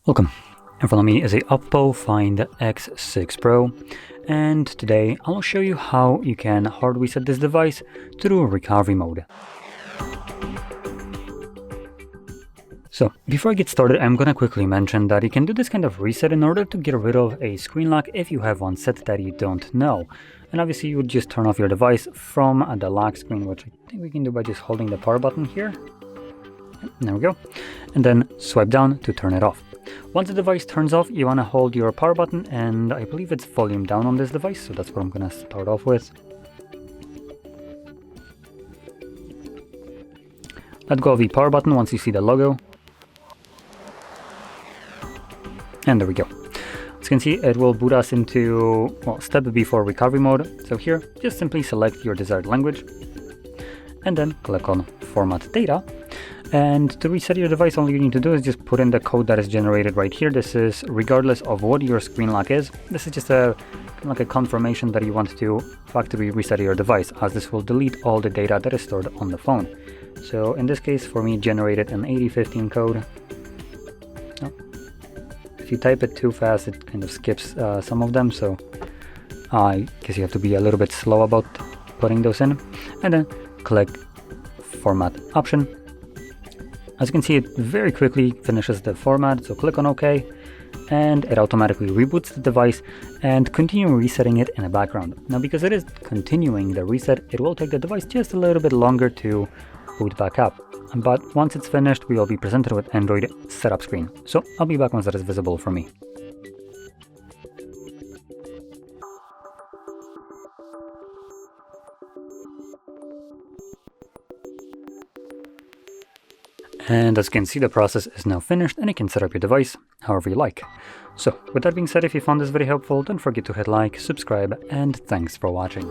Welcome. In front of me is a OPPO Find X6 Pro, and today I'll show you how you can hard reset this device through recovery mode. So before I get started, I'm gonna quickly mention that you can do this kind of reset in order to get rid of a screen lock if you have one set that you don't know. And obviously you would just turn off your device from the lock screen, which I think we can do by just holding the power button here. There we go. And then swipe down to turn it off. Once the device turns off, you want to hold your power button, and I believe it's volume down on this device, so that's what I'm going to start off with. Let go of the power button once you see the logo. And there we go. As you can see, it will boot us into, step before recovery mode. So here, just simply select your desired language, and then click on Format Data. And to reset your device, all you need to do is just put in the code that is generated right here. This is regardless of what your screen lock is. This is just like a confirmation that you want to factory reset your device, as this will delete all the data that is stored on the phone. So in this case, for me, generated an 8015 code. If you type it too fast, it kind of skips some of them, so I guess you have to be a little bit slow about putting those in. And then click Format option. As you can see, it very quickly finishes the format, so click on OK, and it automatically reboots the device and continue resetting it in the background. Now, because it is continuing the reset, it will take the device just a little bit longer to boot back up. But once it's finished, we will be presented with Android setup screen. So I'll be back once that is visible for me. And as you can see, the process is now finished and you can set up your device however you like. So with that being said, if you found this very helpful, don't forget to hit like, subscribe, and thanks for watching.